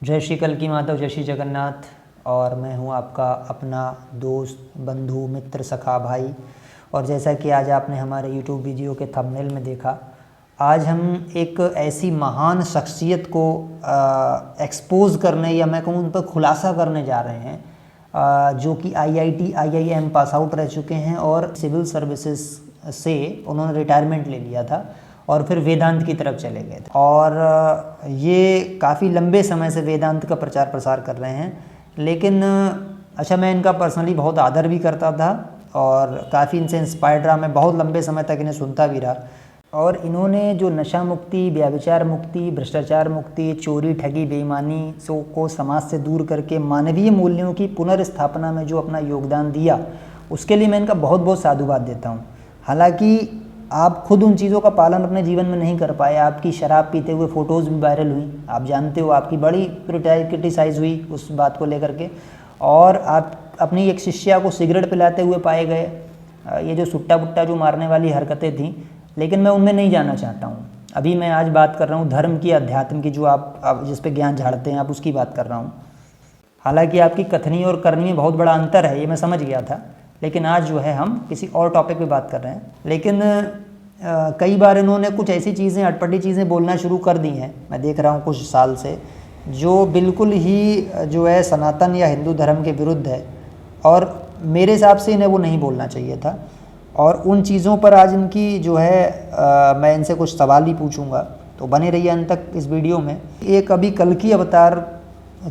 जय श्री कल्की माधव, जय श्री जगन्नाथ। और मैं हूं आपका अपना दोस्त, बंधु, मित्र, सखा, भाई। और जैसा कि आज आपने हमारे YouTube वीडियो के थंबनेल में देखा, आज हम एक ऐसी महान शख्सियत को एक्सपोज करने या मैं कहूँ उन पर खुलासा करने जा रहे हैं, जो कि IIT IIM पास आउट रह चुके हैं और सिविल सर्विसेज से उन्होंने रिटायरमेंट ले लिया था और फिर वेदांत की तरफ चले गए थे। और ये काफ़ी लंबे समय से वेदांत का प्रचार प्रसार कर रहे हैं। लेकिन अच्छा, मैं इनका पर्सनली बहुत आदर भी करता था और काफ़ी इनसे इंस्पायर्ड रहा। मैं बहुत लंबे समय तक इन्हें सुनता भी रहा। और इन्होंने जो नशा मुक्ति, व्यभिचार मुक्ति, भ्रष्टाचार मुक्ति, चोरी, ठगी, बेईमानी को समाज से दूर करके मानवीय मूल्यों की पुनर्स्थापना में जो अपना योगदान दिया, उसके लिए मैं इनका बहुत बहुत साधुवाद देता हूँ। हालांकि आप खुद उन चीज़ों का पालन अपने जीवन में नहीं कर पाए। आपकी शराब पीते हुए फ़ोटोज़ भी वायरल हुई, आप जानते हो। आपकी बड़ी क्रिटिसाइज़ हुई उस बात को लेकर के। और आप अपनी एक शिष्या को सिगरेट पिलाते हुए पाए गए। ये जो सुट्टा बुट्टा जो मारने वाली हरकतें थीं, लेकिन मैं उनमें नहीं जाना चाहता हूँ। अभी मैं आज बात कर रहा हूँ धर्म की, अध्यात्म की, जो आप जिस पे ज्ञान झाड़ते हैं, आप उसकी बात कर रहा हूँ। हालांकि आपकी कथनी और करनी में बहुत बड़ा अंतर है, ये मैं समझ गया था। लेकिन आज जो है हम किसी और टॉपिक पे बात कर रहे हैं। लेकिन कई बार इन्होंने कुछ ऐसी चीज़ें, अटपटी चीज़ें बोलना शुरू कर दी हैं, मैं देख रहा हूँ कुछ साल से, जो बिल्कुल ही जो है सनातन या हिंदू धर्म के विरुद्ध है। और मेरे हिसाब से इन्हें वो नहीं बोलना चाहिए था। और उन चीज़ों पर आज इनकी जो है मैं इनसे कुछ सवाल ही पूछूंगा, तो बने रहिए अंत तक इस वीडियो में। एक अभी कल्कि अवतार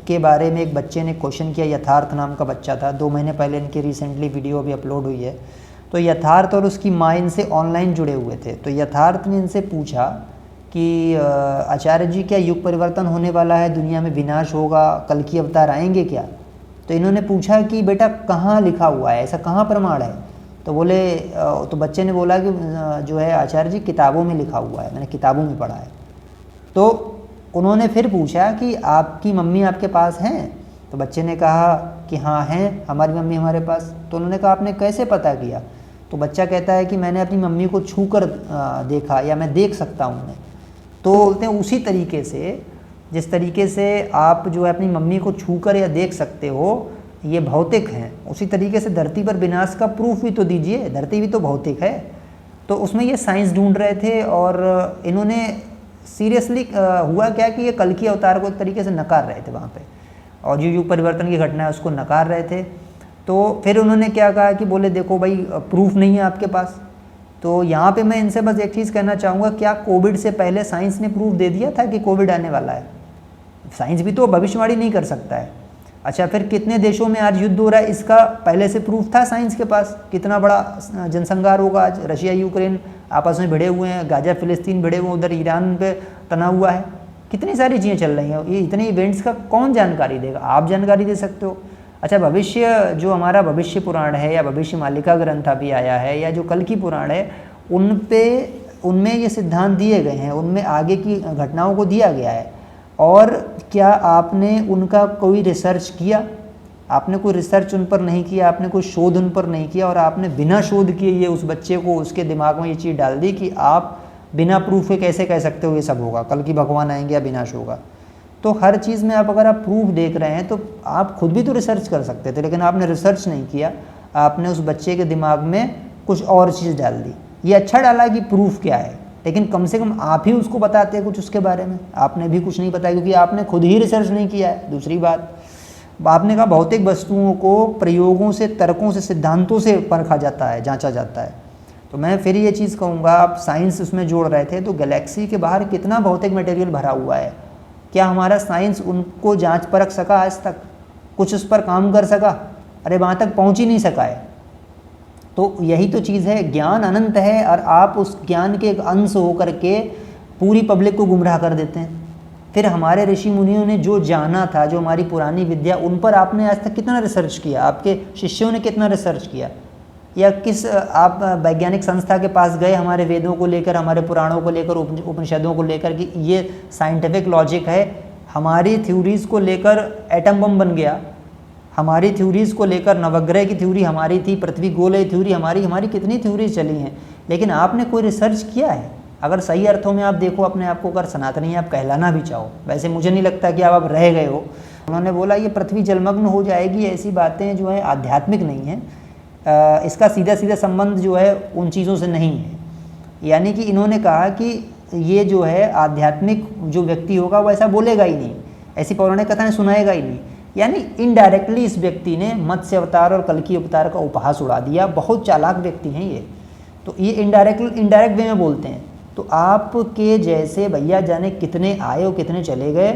के बारे में एक बच्चे ने क्वेश्चन किया, यथार्थ नाम का बच्चा था। 2 महीने पहले इनकी रिसेंटली वीडियो अभी अपलोड हुई है। तो यथार्थ और उसकी माँ इनसे ऑनलाइन जुड़े हुए थे। तो यथार्थ ने इनसे पूछा कि आचार्य जी, क्या युग परिवर्तन होने वाला है, दुनिया में विनाश होगा, कल्कि अवतार आएंगे क्या? तो इन्होंने पूछा कि बेटा कहाँ लिखा हुआ है, ऐसा कहाँ प्रमाण है? तो बोले, तो बच्चे ने बोला कि जो है आचार्य जी, किताबों में लिखा हुआ है, मैंने किताबों में पढ़ा है। तो उन्होंने फिर पूछा कि आपकी मम्मी आपके पास हैं? तो बच्चे ने कहा कि हाँ हैं, हमारी मम्मी हमारे पास। तो उन्होंने कहा आपने कैसे पता किया? तो बच्चा कहता है कि मैंने अपनी मम्मी को छू कर देखा, या मैं देख सकता हूँ उन्हें। तो बोलते हैं उसी तरीके से, जिस तरीके से आप जो है अपनी मम्मी को छू कर या देख सकते हो, ये भौतिक हैं, उसी तरीके से धरती पर विनाश का प्रूफ भी तो दीजिए, धरती भी तो भौतिक है। तो उसमें ये साइंस ढूंढ रहे थे। और इन्होंने सीरियसली हुआ क्या कि ये कल्कि अवतार को एक तरीके से नकार रहे थे वहाँ पे, और जो युग परिवर्तन की घटना है उसको नकार रहे थे। तो फिर उन्होंने क्या कहा कि बोले देखो भाई, प्रूफ नहीं है आपके पास। तो यहाँ पे मैं इनसे बस एक चीज़ कहना चाहूँगा, क्या कोविड से पहले साइंस ने प्रूफ दे दिया था कि कोविड आने वाला है? साइंस भी तो भविष्यवाणी नहीं कर सकता है। अच्छा, फिर कितने देशों में आज युद्ध हो रहा है, इसका पहले से प्रूफ था साइंस के पास? कितना बड़ा जनसंहार होगा आज, रशिया यूक्रेन आपस में भिड़े हुए हैं, गाजा फिलिस्तीन भिड़े हुए, उधर ईरान पे तना हुआ है, कितनी सारी चीज़ें चल रही हैं। ये इतने इवेंट्स का कौन जानकारी देगा? आप जानकारी दे सकते हो। अच्छा, भविष्य जो हमारा भविष्य पुराण है या भविष्य मालिका ग्रंथ अभी आया है, या जो कल्कि पुराण है, उनमें ये सिद्धांत दिए गए हैं, उनमें आगे की घटनाओं को दिया गया है। और क्या आपने उनका कोई रिसर्च किया? आपने कोई रिसर्च उन पर नहीं किया, आपने कोई शोध उन पर नहीं किया। और आपने बिना शोध किए ये उस बच्चे को, उसके दिमाग में ये चीज़ डाल दी कि आप बिना प्रूफ के कैसे कह सकते हो ये सब होगा, कल की भगवान आएंगे या विनाश होगा। तो हर चीज़ में अगर आप प्रूफ देख रहे हैं तो आप खुद भी तो रिसर्च कर सकते थे, लेकिन आपने रिसर्च नहीं किया। आपने उस बच्चे के दिमाग में कुछ और चीज़ डाल दी। ये अच्छा डाला कि प्रूफ क्या है, लेकिन कम से कम आप ही उसको बताते हैं कुछ उसके बारे में। आपने भी कुछ नहीं बताया, क्योंकि आपने खुद ही रिसर्च नहीं किया है। दूसरी बात, आपने कहा भौतिक वस्तुओं को प्रयोगों से, तर्कों से, सिद्धांतों से परखा जाता है, जांचा जाता है। तो मैं फिर ये चीज़ कहूँगा, आप साइंस उसमें जोड़ रहे थे, तो गैलेक्सी के बाहर कितना भौतिक मटेरियल भरा हुआ है, क्या हमारा साइंस उनको जांच परख सका आज तक? कुछ उस पर काम कर सका? अरे वहाँ तक पहुँच ही नहीं सका है। तो यही तो चीज़ है, ज्ञान अनंत है और आप उस ज्ञान के एक अंश होकर के पूरी पब्लिक को गुमराह कर देते हैं। फिर हमारे ऋषि मुनियों ने जो जाना था, जो हमारी पुरानी विद्या, उन पर आपने आज तक कितना रिसर्च किया? आपके शिष्यों ने कितना रिसर्च किया? या किस आप वैज्ञानिक संस्था के पास गए हमारे वेदों को लेकर, हमारे पुराणों को लेकर, उपनिषदों को लेकर कि ये साइंटिफिक लॉजिक है? हमारी थ्योरीज़ को लेकर एटम बम बन गया, हमारी थ्योरीज़ को लेकर नवग्रह की थ्योरी हमारी थी, पृथ्वी गोल है थ्योरी हमारी कितनी थ्योरीज चली हैं, लेकिन आपने कोई रिसर्च किया है? अगर सही अर्थों में आप देखो अपने आप को, अगर सनातनी आप कहलाना भी चाहो, वैसे मुझे नहीं लगता कि आप अब रह गए हो। उन्होंने बोला ये पृथ्वी जलमग्न हो जाएगी, ऐसी बातें जो है आध्यात्मिक नहीं है, इसका सीधा सीधा संबंध जो है उन चीज़ों से नहीं है। यानी कि इन्होंने कहा कि ये जो है आध्यात्मिक जो व्यक्ति होगा वो ऐसा बोलेगा ही नहीं, ऐसी पौराणिक कथाएं सुनाएगा ही नहीं। यानी इनडायरेक्टली इस व्यक्ति ने मत्स्य अवतार और कल्कि अवतार का उपहास उड़ा दिया। बहुत चालाक व्यक्ति हैं ये, तो ये इनडायरेक्ट वे में बोलते हैं। तो आपके जैसे भैया जाने कितने आए और कितने चले गए,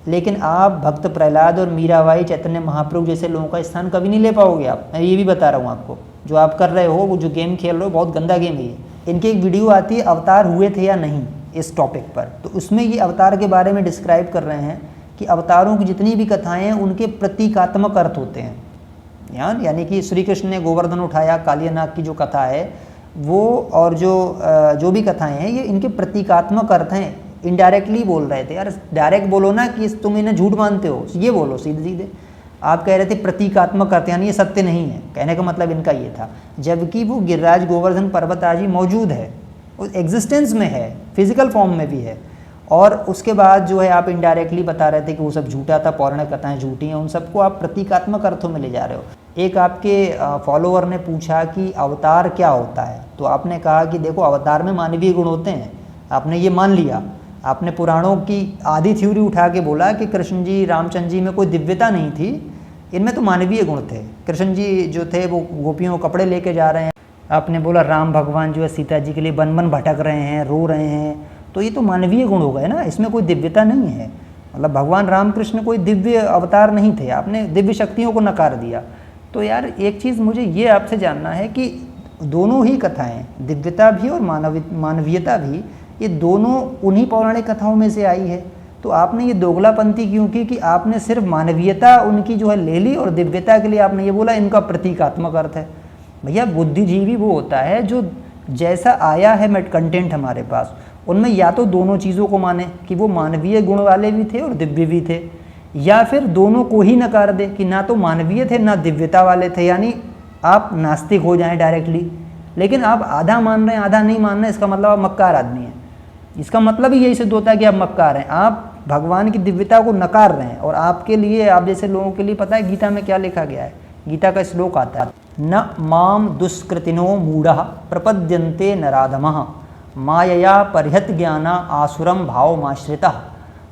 लेकिन आप भक्त प्रहलाद और मीराबाई चैतन्य महाप्रभु जैसे लोगों का स्थान कभी नहीं ले पाओगे आप। मैं ये भी बता रहा हूँ आपको, जो आप कर रहे हो, वो जो गेम खेल रहे हो बहुत गंदा गेम है ये। इनकी एक वीडियो आती है अवतार हुए थे या नहीं इस टॉपिक पर, तो उसमें ये अवतार के बारे में डिस्क्राइब कर रहे हैं कि अवतारों की जितनी भी कथाएं हैं उनके प्रतीकात्मक अर्थ होते हैं। यानी कि श्री कृष्ण ने गोवर्धन उठाया, कालियानाग की जो कथा है वो, और जो भी कथाएं हैं ये इनके प्रतीकात्मक अर्थ हैं। इनडायरेक्टली बोल रहे थे, यार डायरेक्ट बोलो ना कि तुम इन्हें झूठ मानते हो, ये बोलो सीधे सीधे। आप कह रहे थे प्रतीकात्मक अर्थ, यानी ये सत्य नहीं है, कहने का मतलब इनका ये था। जबकि वो गिरिराज गोवर्धन पर्वत आज ही मौजूद है, उस एग्जिस्टेंस में है, फिजिकल फॉर्म में भी है। और उसके बाद जो है आप इनडायरेक्टली बता रहे थे कि वो सब झूठा था, पौराणिक कथाएं झूठी हैं, उन सबको आप प्रतीकात्मक अर्थों में ले जा रहे हो। एक आपके फॉलोअर ने पूछा कि अवतार क्या होता है, तो आपने कहा कि देखो अवतार में मानवीय गुण होते हैं, आपने ये मान लिया। आपने पुराणों की आधी थ्योरी उठा के बोला कि कृष्ण जी, रामचंद्र जी में कोई दिव्यता नहीं थी, इनमें तो मानवीय गुण थे। कृष्ण जी जो थे वो गोपियों को कपड़े लेके जा रहे हैं, आपने बोला राम भगवान जो है सीता जी के लिए बन बन भटक रहे हैं, रो रहे हैं, तो ये तो मानवीय गुण हो गए ना, इसमें कोई दिव्यता नहीं है। मतलब भगवान रामकृष्ण कोई दिव्य अवतार नहीं थे, आपने दिव्य शक्तियों को नकार दिया। तो यार एक चीज़ मुझे ये आपसे जानना है कि दोनों ही कथाएं, दिव्यता भी और मानवीयता भी, ये दोनों उन्हीं पौराणिक कथाओं में से आई है। तो आपने ये दोगलापंथी क्यों की कि आपने सिर्फ मानवीयता उनकी जो है ले ली और दिव्यता के लिए आपने ये बोला इनका प्रतीकात्मक अर्थ है। भैया बुद्धिजीवी वो होता है जो जैसा आया है कंटेंट हमारे पास, उनमें या तो दोनों चीज़ों को माने कि वो मानवीय गुण वाले भी थे और दिव्य भी थे, या फिर दोनों को ही नकार दे कि ना तो मानवीय थे ना दिव्यता वाले थे, यानी आप नास्तिक हो जाएं डायरेक्टली। लेकिन आप आधा मान रहे हैं आधा नहीं मान रहे, इसका मतलब आप मक्कार आदमी हैं। इसका मतलब ही यही सिद्ध होता है कि आप मक्कार हैं, आप भगवान की दिव्यता को नकार रहे हैं। और आपके लिए, आप जैसे लोगों के लिए पता है गीता में क्या लिखा गया है? गीता का श्लोक आता है, न माम दुष्कृतिनो मूढ़ः प्रपद्यन्ते नराधमः मायया परिहत ज्ञाना आसुरम भावमाश्रितः।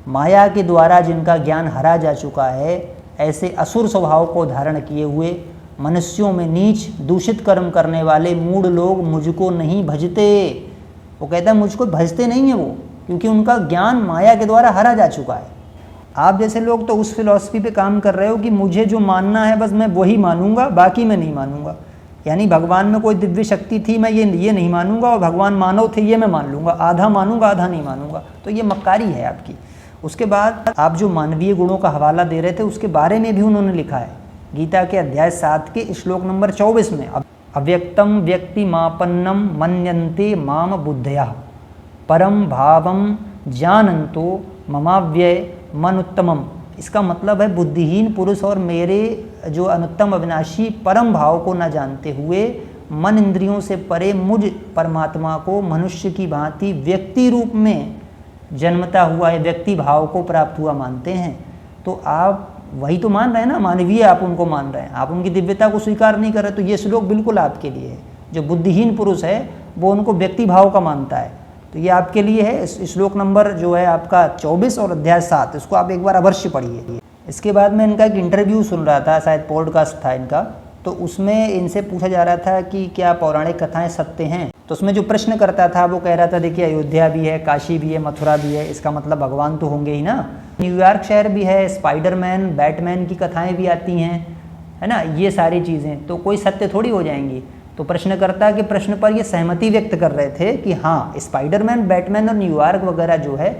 माया के द्वारा जिनका ज्ञान हरा जा चुका है, ऐसे असुर स्वभाव को धारण किए हुए मनुष्यों में नीच दूषित कर्म करने वाले मूढ़ लोग मुझको नहीं भजते। वो कहता है मुझको भजते नहीं है वो, क्योंकि उनका ज्ञान माया के द्वारा हरा जा चुका है। आप जैसे लोग तो उस फिलॉसफी पे काम कर रहे हो कि मुझे जो मानना है बस मैं वही मानूंगा, बाकी मैं नहीं मानूंगा। यानी भगवान में कोई दिव्य शक्ति थी मैं ये नहीं मानूंगा, और भगवान मानव थे ये मैं मान लूँगा, आधा मानूंगा आधा नहीं मानूंगा। तो ये मक्कारी है आपकी। उसके बाद आप जो मानवीय गुणों का हवाला दे रहे थे उसके बारे में भी उन्होंने लिखा है गीता के अध्याय 7 के श्लोक नंबर 24 में, अव्यक्तम व्यक्ति मापन्नम मन्यन्ते माम बुद्धया परम भावम जानन्तो ममाव्यय मन उत्तमम। इसका मतलब है बुद्धिहीन पुरुष और मेरे जो अनुत्तम अविनाशी परम भाव को न जानते हुए मन इंद्रियों से परे मुझ परमात्मा को मनुष्य की भांति व्यक्ति रूप में जन्मता हुआ है, व्यक्ति भाव को प्राप्त हुआ मानते हैं। तो आप वही तो मान रहे हैं ना, मानवीय आप उनको मान रहे हैं, आप उनकी दिव्यता को स्वीकार नहीं कर रहे। तो ये श्लोक बिल्कुल आपके लिए है। जो बुद्धिहीन पुरुष है वो उनको व्यक्ति भाव का मानता है, तो ये आपके लिए है। श्लोक नंबर जो है आपका 24 और अध्याय 7, इसको आप एक बार अवश्य पढ़िए। इसके बाद मैं इनका एक इंटरव्यू सुन रहा था, शायद पॉडकास्ट था इनका, तो उसमें इनसे पूछा जा रहा था कि क्या पौराणिक कथाएं सत्य हैं। तो उसमें जो प्रश्न करता था वो कह रहा था देखिए अयोध्या भी है, काशी भी है, मथुरा भी है, इसका मतलब भगवान तो होंगे ही ना। न्यूयॉर्क शहर भी है, स्पाइडरमैन बैटमैन की कथाएँ भी आती हैं, है ना, ये सारी चीज़ें तो कोई सत्य थोड़ी हो जाएंगी। तो प्रश्नकर्ता के प्रश्न पर ये सहमति व्यक्त कर रहे थे कि हाँ स्पाइडरमैन, बैटमैन और न्यूयॉर्क वगैरह जो है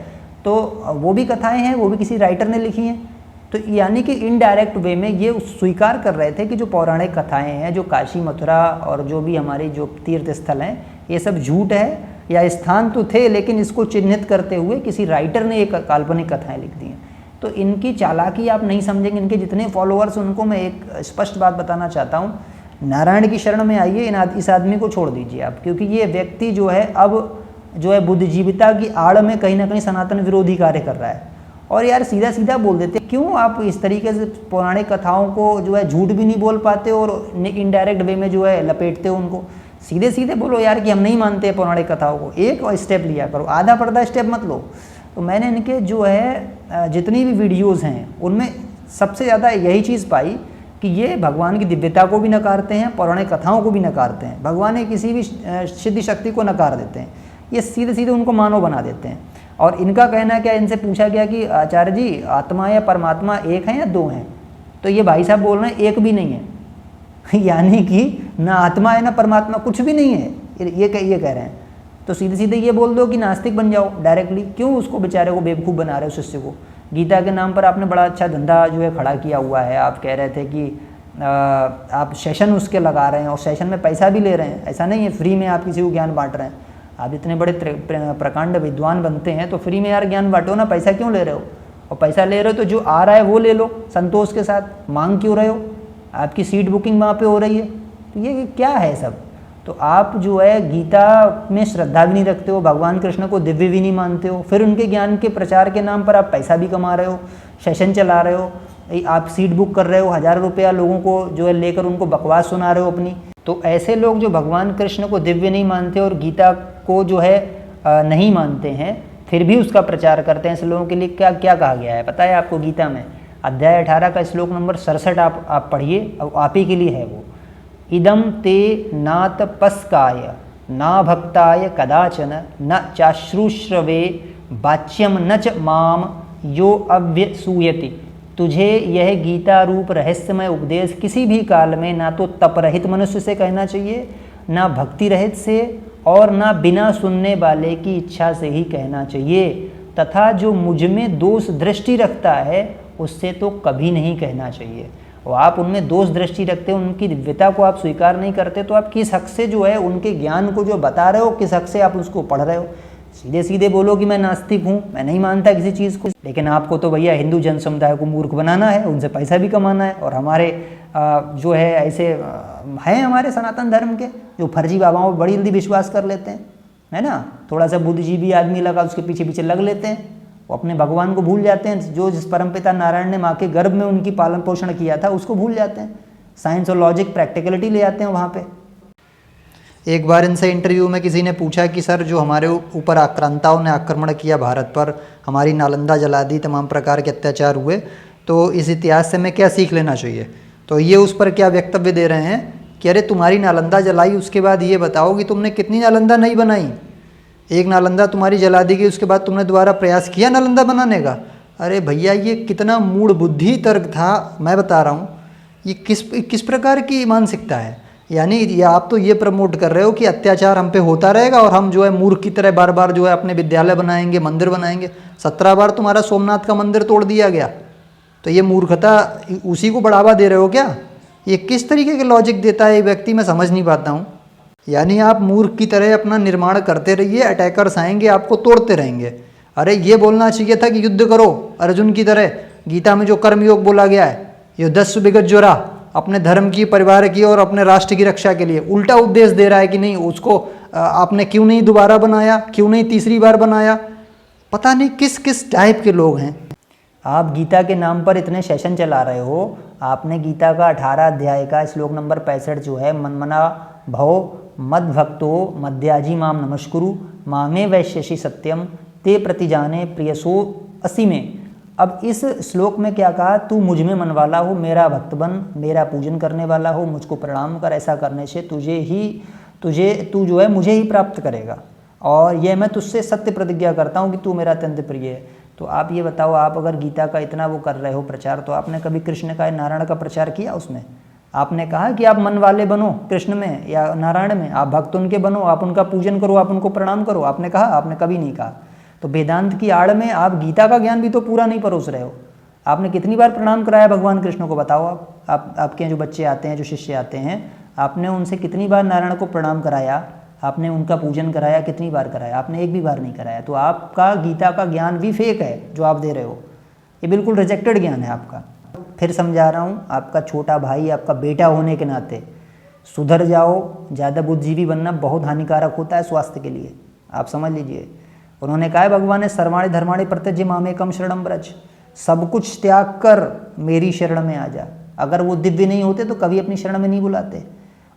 तो वो भी कथाएं हैं, वो भी किसी राइटर ने लिखी हैं। तो यानी कि इनडायरेक्ट वे में ये स्वीकार कर रहे थे कि जो पौराणिक कथाएं हैं, जो काशी मथुरा और जो भी हमारी जो तीर्थ स्थल हैं, ये सब झूठ है, या स्थान तो थे लेकिन इसको चिन्हित करते हुए किसी राइटर ने एक काल्पनिक कथाएँ लिख दी हैं। तो इनकी चालाकी आप नहीं समझेंगे। इनके जितने फॉलोअर्स, उनको मैं एक स्पष्ट बात बताना चाहता हूँ, नारायण की शरण में आइए, इस आदमी को छोड़ दीजिए आप, क्योंकि ये व्यक्ति जो है अब जो है बुद्धिजीविता की आड़ में कहीं ना कहीं सनातन विरोधी कार्य कर रहा है। और यार सीधा सीधा बोल देते, क्यों आप इस तरीके से पौराणिक कथाओं को जो है झूठ भी नहीं बोल पाते और इनडायरेक्ट वे में जो है लपेटते हो उनको। सीधे सीधे बोलो यार कि हम नहीं मानते पौराणिक कथाओं को, एक और स्टेप लिया करो, आधा पर्दा स्टेप मत लो। तो मैंने इनके जो है जितनी भी वीडियोस हैं उनमें सबसे ज़्यादा यही चीज़ पाई कि ये भगवान की दिव्यता को भी नकारते हैं, पौराणिक कथाओं को भी नकारते हैं, भगवान की किसी भी सिद्धि शक्ति को नकार देते हैं, ये सीधे सीधे उनको मानव बना देते हैं। और इनका कहना क्या, इनसे पूछा गया कि आचार्य जी आत्मा या परमात्मा एक है या दो हैं, तो ये भाई साहब बोल रहे हैं एक भी नहीं है यानी कि ना आत्मा है ना परमात्मा, कुछ भी नहीं है, ये कह रहे हैं। तो सीधे सीधे ये बोल दो कि नास्तिक बन जाओ डायरेक्टली, क्यों उसको बेचारे को बेवकूफ़ बना रहे हो शिष्य को। गीता के नाम पर आपने बड़ा अच्छा धंधा जो है खड़ा किया हुआ है, आप कह रहे थे कि आप सेशन उसके लगा रहे हैं और सेशन में पैसा भी ले रहे हैं, ऐसा नहीं है फ्री में आप किसी को ज्ञान बांट रहे हैं। आप इतने बड़े प्रकांड विद्वान बनते हैं तो फ्री में यार ज्ञान बांटो ना, पैसा क्यों ले रहे हो। और पैसा ले रहे हो तो जो आ रहा है वो ले लो संतोष के साथ, मांग क्यों रहे हो, आपकी सीट बुकिंग वहाँ पे हो रही है। तो ये क्या है सब। तो आप जो है गीता में श्रद्धा भी नहीं रखते हो, भगवान कृष्ण को दिव्य भी नहीं मानते हो, फिर उनके ज्ञान के प्रचार के नाम पर आप पैसा भी कमा रहे हो, सेशन चला रहे हो, आप सीट बुक कर रहे हो, 1000 रुपया लोगों को जो है लेकर उनको बकवास सुना रहे हो अपनी। तो ऐसे लोग जो भगवान कृष्ण को दिव्य नहीं मानते और गीता को जो है नहीं मानते हैं, फिर भी उसका प्रचार करते हैं, ऐसे लोगों के लिए क्या क्या कहा गया है पता है आपको। गीता में अध्याय 18 का श्लोक नंबर 67 आप पढ़िए, आप ही के लिए है वो। इदम ते नात पस्काय ना भक्ताय कदाचन न चाश्रुश्रवे वाच्यम न च माम यो अव्यसूयति। तुझे यह गीता रूप रहस्यमय उपदेश किसी भी काल में ना तो तपरहित मनुष्य से कहना चाहिए, ना भक्ति रहित से, और ना बिना सुनने वाले की इच्छा से ही कहना चाहिए, तथा जो मुझ में दोष दृष्टि रखता है उससे तो कभी नहीं कहना चाहिए। और आप उनमें दोष दृष्टि रखते हो, उनकी दिव्यता को आप स्वीकार नहीं करते, तो आप किस हक से जो है उनके ज्ञान को जो बता रहे हो, किस हक से आप उसको पढ़ रहे हो। सीधे सीधे बोलो कि मैं नास्तिक हूँ, मैं नहीं मानता किसी चीज़ को, लेकिन आपको तो भैया हिंदू जन समुदाय को मूर्ख बनाना है, उनसे पैसा भी कमाना है। और हमारे जो है ऐसे हैं हमारे सनातन धर्म के जो फर्जी बाबाओं पर बड़ी जल्दी विश्वास कर लेते हैं, है ना। थोड़ा सा बुद्धिजीवी आदमी लगा उसके पीछे पीछे लग लेते हैं, वो अपने भगवान को भूल जाते हैं, जो जिस परमपिता नारायण ने माँ के गर्भ में उनकी पालन पोषण किया था उसको भूल जाते हैं। साइंस और लॉजिक प्रैक्टिकलिटी ले आते हैं वहाँ पे। एक बार इनसे इंटरव्यू में किसी ने पूछा कि सर जो हमारे ऊपर आक्रांताओं ने आक्रमण किया भारत पर, हमारी नालंदा जला दी, तमाम प्रकार के अत्याचार हुए, तो इस इतिहास से हमें क्या सीख लेना चाहिए। तो ये उस पर क्या वक्तव्य दे रहे हैं कि अरे तुम्हारी नालंदा जलाई, उसके बाद ये बताओ कि तुमने कितनी नालंदा नहीं बनाई। एक नालंदा तुम्हारी जला दी गई, उसके बाद तुमने दोबारा प्रयास किया नालंदा बनाने का। अरे भैया ये कितना मूढ़ बुद्धि तर्क था, मैं बता रहा हूँ। ये किस प्रकार की मानसिकता है। यानी ये आप तो ये प्रमोट कर रहे हो कि अत्याचार हम पे होता रहेगा और हम जो है मूर्ख की तरह बार बार जो है अपने विद्यालय बनाएंगे, मंदिर बनाएंगे। 17 बार तुम्हारा सोमनाथ का मंदिर तोड़ दिया गया, तो ये मूर्खता उसी को बढ़ावा दे रहे हो क्या। ये किस तरीके के लॉजिक देता है ये व्यक्ति, मैं समझ नहीं पाता हूँ। यानी आप मूर्ख की तरह अपना निर्माण करते रहिए, अटैकर्स आएंगे आपको तोड़ते रहेंगे। अरे ये बोलना चाहिए था कि युद्ध करो अर्जुन की तरह। गीता में जो कर्मयोग बोला गया है, युद्धस्व विगतज्वरा, अपने धर्म की, परिवार की और अपने राष्ट्र की रक्षा के लिए, उल्टा उपदेश दे रहा है कि नहीं उसको आपने क्यों नहीं दोबारा बनाया, क्यों नहीं तीसरी बार बनाया। पता नहीं किस किस टाइप के लोग हैं। आप गीता के नाम पर इतने सेशन चला रहे हो। आपने गीता का 18 अध्याय का श्लोक नंबर 65 जो है, मनमना भव मद भक्तो मद्याजी माम नमस्कुरु मामे वैश्यसी सत्यम ते प्रतिजाने प्रियसो असी में। अब इस श्लोक में क्या कहा, तू मुझ में मन वाला हो, मेरा भक्त बन, मेरा पूजन करने वाला हो, मुझको प्रणाम कर। ऐसा करने से तू जो है मुझे ही प्राप्त करेगा, और यह मैं तुझसे सत्य प्रतिज्ञा करता हूँ कि तू मेरा अत्यंत प्रिय है। तो आप ये बताओ, आप अगर गीता का इतना वो कर रहे हो प्रचार, तो आपने कभी कृष्ण का, नारायण का प्रचार किया उसमें? आपने कहा कि आप मन वाले बनो कृष्ण में या नारायण में, आप भक्त उनके बनो, आप उनका पूजन करो, आप उनको प्रणाम करो? आपने कहा? आपने कभी नहीं कहा। तो वेदांत की आड़ में आप गीता का ज्ञान भी तो पूरा नहीं परोस रहे हो। आपने कितनी बार प्रणाम कराया भगवान कृष्ण को, बताओ आप आपके जो बच्चे आते हैं, जो शिष्य आते हैं, आपने उनसे कितनी बार नारायण को प्रणाम कराया, आपने उनका पूजन कराया, कितनी बार कराया? आपने एक भी बार नहीं कराया। तो आपका गीता का ज्ञान भी फेक है जो आप दे रहे हो, ये बिल्कुल रिजेक्टेड ज्ञान है आपका। फिर समझा रहा हूँ, आपका छोटा भाई, आपका बेटा होने के नाते सुधर जाओ। ज़्यादा बुद्धिजीवी बनना बहुत हानिकारक होता है स्वास्थ्य के लिए। आप समझ लीजिए। उन्होंने कहा है भगवान ने सर्वाणि धर्माणि प्रत्यज्य मामेकम शरणम व्रज, सब कुछ त्याग कर मेरी शरण में आ जा। अगर वो दिव्य नहीं होते तो कभी अपनी शरण में नहीं बुलाते।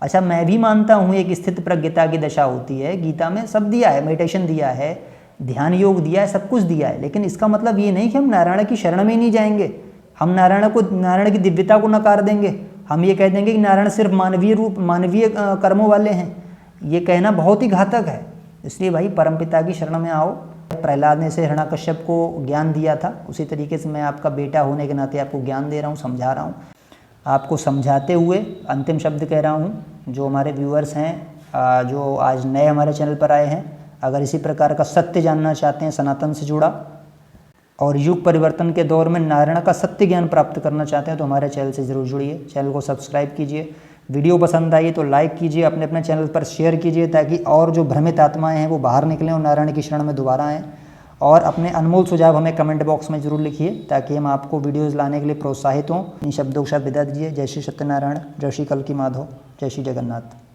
अच्छा, मैं भी मानता हूँ एक स्थित प्रज्ञता की दशा होती है, गीता में सब दिया है, मेडिटेशन दिया है, ध्यान योग दिया है, सब कुछ दिया है, लेकिन इसका मतलब ये नहीं कि हम नारायण की शरण में ही नहीं जाएंगे, हम नारायण की दिव्यता को नकार देंगे, हम ये कह देंगे कि नारायण सिर्फ मानवीय कर्मों वाले हैं। ये कहना बहुत ही घातक है। इसलिए भाई परमपिता की शरण में आओ। प्रहलाद ने से हिरण्यकश्यप को ज्ञान दिया था, उसी तरीके से मैं आपका बेटा होने के नाते आपको ज्ञान दे रहा हूँ, समझा रहा हूँ। आपको समझाते हुए अंतिम शब्द कह रहा हूँ, जो हमारे व्यूअर्स हैं, जो आज नए हमारे चैनल पर आए हैं, अगर इसी प्रकार का सत्य जानना चाहते हैं सनातन से जुड़ा, और युग परिवर्तन के दौर में नारायण का सत्य ज्ञान प्राप्त करना चाहते हैं तो हमारे चैनल से ज़रूर जुड़िए। चैनल को सब्सक्राइब कीजिए, वीडियो पसंद आई तो लाइक कीजिए, अपने अपने चैनल पर शेयर कीजिए, ताकि और जो भ्रमित आत्माएं हैं वो बाहर निकलें और नारायण की शरण में दोबारा आएँ। और अपने अनमोल सुझाव हमें कमेंट बॉक्स में ज़रूर लिखिए, ताकि हम आपको वीडियोज़ लाने के लिए प्रोत्साहित हों। इन शब्दों के साथ विदा दीजिए। जय श्री सत्यनारायण, जय श्री कल्की माधव, जय श्री जगन्नाथ।